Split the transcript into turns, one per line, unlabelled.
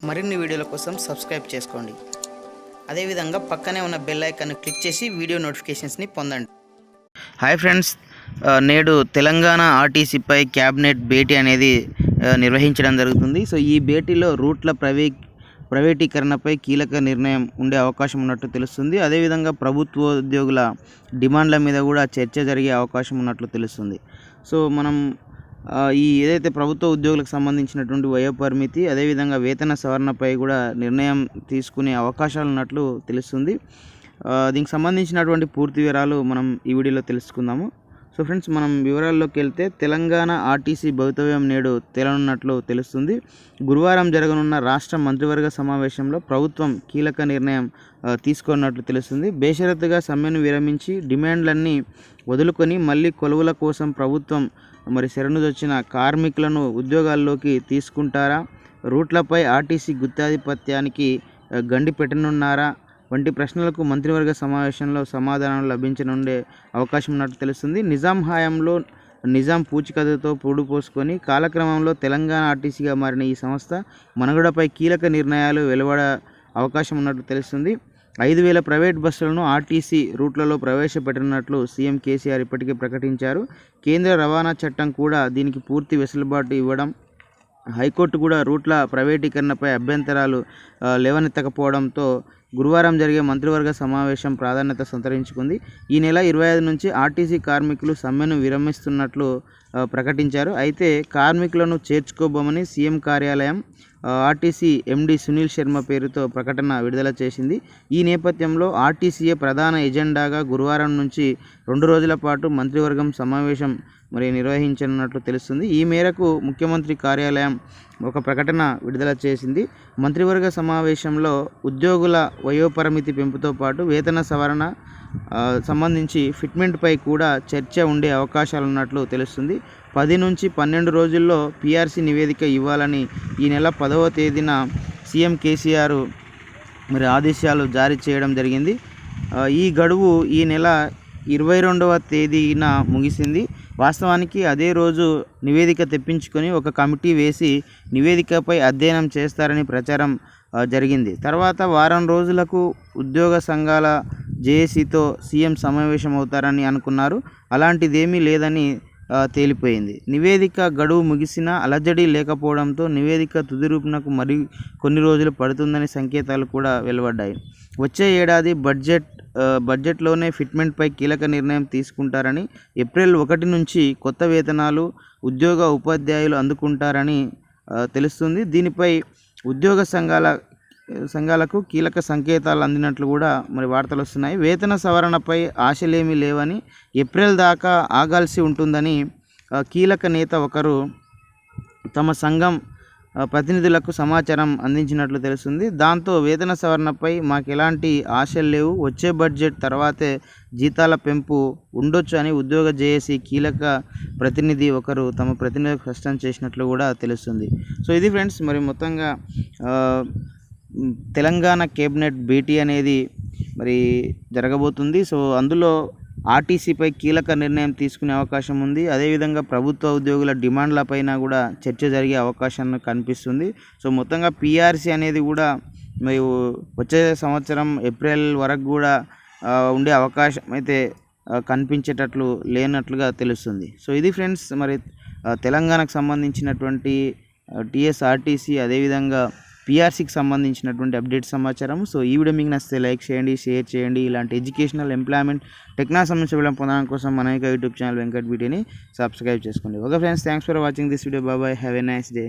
మరిన్ని వీడియోల కోసం సబ్స్క్రైబ్ చేసుకోండి. అదేవిధంగా పక్కనే ఉన్న బెల్ ఐకాన్ క్లిక్ చేసి వీడియో నోటిఫికేషన్స్ని పొందండి. హాయ్ ఫ్రెండ్స్, నేడు తెలంగాణ ఆర్టీసీపై క్యాబినెట్ భేటీ అనేది నిర్వహించడం జరుగుతుంది. సో ఈ భేటీలో రూట్ల ప్రైవేటీకరణపై కీలక నిర్ణయం ఉండే అవకాశం ఉన్నట్లు తెలుస్తుంది. అదేవిధంగా ప్రభుత్వ ఉద్యోగుల డిమాండ్ల మీద కూడా చర్చ జరిగే అవకాశం ఉన్నట్లు తెలుస్తుంది. సో మనం ఈ ఏదైతే ప్రభుత్వ ఉద్యోగులకు సంబంధించినటువంటి వయోపరిమితి అదేవిధంగా వేతన సవరణపై కూడా నిర్ణయం తీసుకునే అవకాశాలు ఉన్నట్లు తెలుస్తుంది. దీనికి సంబంధించినటువంటి పూర్తి వివరాలు మనం ఈ వీడియోలో తెలుసుకుందాము. సో ఫ్రెండ్స్, మనం వివరాల్లోకి వెళ్తే తెలంగాణ ఆర్టీసీ భవితవ్యం నేడు తేలనున్నట్లు తెలుస్తుంది. గురువారం జరగనున్న రాష్ట్ర మంత్రివర్గ సమావేశంలో ప్రభుత్వం కీలక నిర్ణయం తీసుకున్నట్లు తెలుస్తుంది. బేషరతుగా సమ్మెను విరమించి డిమాండ్లన్నీ వదులుకొని మళ్ళీ కొలువుల కోసం ప్రభుత్వం శరణుజొచ్చిన కార్మికులను ఉద్యోగాల్లోకి తీసుకుంటారా, రూట్లపై ఆర్టీసీ గుత్తాధిపత్యానికి గండి పెట్టనున్నారా వంటి ప్రశ్నలకు మంత్రివర్గ సమావేశంలో సమాధానాలు లభించనుండే అవకాశం ఉన్నట్టు తెలుస్తుంది. నిజాం హయాంలో నిజాం పూచికథతో పూడుపోసుకొని కాలక్రమంలో తెలంగాణ ఆర్టీసీగా మారిన ఈ సంస్థ మనుగడపై కీలక నిర్ణయాలు వెలువడ అవకాశం ఉన్నట్టు తెలుస్తుంది. 5,000 ప్రైవేట్ బస్సులను ఆర్టీసీ రూట్లలో ప్రవేశపెట్టనున్నట్లు సీఎం కేసీఆర్ ఇప్పటికే ప్రకటించారు. కేంద్ర రవాణా చట్టం కూడా దీనికి పూర్తి వెసులుబాటు ఇవ్వడం, హైకోర్టు కూడా రూట్ల ప్రైవేటీకరణపై అభ్యంతరాలు లేవనెత్తకపోవడంతో గురువారం జరిగే మంత్రివర్గ సమావేశం ప్రాధాన్యత సంతరించుకుంది. ఈ నెల 25 నుంచి ఆర్టీసీ కార్మికులు సమ్మెను విరమిస్తున్నట్లు ప్రకటించారు. అయితే కార్మికులను చేర్చుకోబోమని సీఎం కార్యాలయం ఆర్టీసీ ఎండీ సునీల్ శర్మ పేరుతో ప్రకటన విడుదల చేసింది. ఈ నేపథ్యంలో ఆర్టీసీయే ప్రధాన ఎజెండాగా గురువారం నుంచి 2 రోజుల పాటు మంత్రివర్గం సమావేశం నిర్వహించనున్నట్లు తెలుస్తుంది. ఈ మేరకు ముఖ్యమంత్రి కార్యాలయం ఒక ప్రకటన విడుదల చేసింది. మంత్రివర్గ సమావేశంలో ఉద్యోగుల వయోపరిమితి పెంపుతో పాటు వేతన సవరణ సంబంధించి ఫిట్మెంట్పై కూడా చర్చ ఉండే అవకాశాలు ఉన్నట్లు తెలుస్తుంది. 10 నుంచి 12 రోజుల్లో PRC నివేదిక ఇవ్వాలని ఈ నెల 10వ తేదీన సీఎం కేసీఆర్ ఆదేశాలు జారీ చేయడం జరిగింది. ఈ గడువు ఈ నెల 22వ తేదీన ముగిసింది. వాస్తవానికి అదే రోజు నివేదిక తెప్పించుకొని ఒక కమిటీ వేసి నివేదికపై అధ్యయనం చేస్తారని ప్రచారం జరిగింది. తర్వాత వారం రోజులకు ఉద్యోగ సంఘాల జేఏసీతో సీఎం సమావేశమవుతారని అనుకున్నారు. అలాంటిదేమీ లేదని తేలిపోయింది. నివేదిక గడువు ముగిసినా అలజడి లేకపోవడంతో నివేదిక తుది రూపునకు మరి కొన్ని రోజులు పడుతుందని సంకేతాలు కూడా వెలువడ్డాయి. వచ్చే ఏడాది బడ్జెట్లోనే ఫిట్మెంట్పై కీలక నిర్ణయం తీసుకుంటారని, ఏప్రిల్ 1 నుంచి కొత్త వేతనాలు ఉపాధ్యాయులు అందుకుంటారని తెలుస్తుంది. దీనిపై ఉద్యోగ సంఘాలకు కీలక సంకేతాలు అందినట్లు కూడా వార్తలు వస్తున్నాయి. వేతన సవరణపై ఆశలేమీ లేవని, ఏప్రిల్ దాకా ఆగాల్సి ఉంటుందని కీలక నేత ఒకరు తమ సంఘం ప్రతినిధులకు సమాచారం అందించినట్లు తెలుస్తుంది. దాంతో వేతన సవరణపై మాకు ఎలాంటి ఆశలు లేవు, వచ్చే బడ్జెట్ తర్వాతే జీతాల పెంపు ఉండొచ్చు అని ఉద్యోగ జేఏసీ కీలక ప్రతినిధి ఒకరు తమ ప్రతినిధులకు స్పష్టం చేసినట్లు కూడా తెలుస్తుంది. సో ఇది ఫ్రెండ్స్, మొత్తంగా తెలంగాణ కేబినెట్ భేటీ అనేది జరగబోతుంది. సో అందులో ఆర్టీసీపై కీలక నిర్ణయం తీసుకునే అవకాశం ఉంది. అదేవిధంగా ప్రభుత్వ ఉద్యోగుల డిమాండ్లపైన కూడా చర్చ జరిగే అవకాశం కనిపిస్తుంది. సో మొత్తంగా PRC అనేది కూడా వచ్చే సంవత్సరం ఏప్రిల్ వరకు కూడా ఉండే అవకాశం అయితే కనిపించేటట్లు లేనట్లుగా తెలుస్తుంది. సో ఇది ఫ్రెండ్స్, తెలంగాణకు సంబంధించినటువంటి TSRTC అదేవిధంగా PRCకి సంబంధించినటువంటి అప్డేట్ సమాచారం. సో ఈ వీడియో మీకు నచ్చితే లైక్ చేయండి, షేర్ చేయండి. ఇలాంటి ఎడ్యుకేషనల్, ఎంప్లాయ్మెంట్, టెక్నాలజీ సంబంధించిన పొందడం కోసం మన యూట్యూబ్ ఛానల్ వెంకట్బిటిని సబ్స్క్రైబ్ చేసుకోండి. Okay friends, thanks for watching this video. Bye, have a nice day.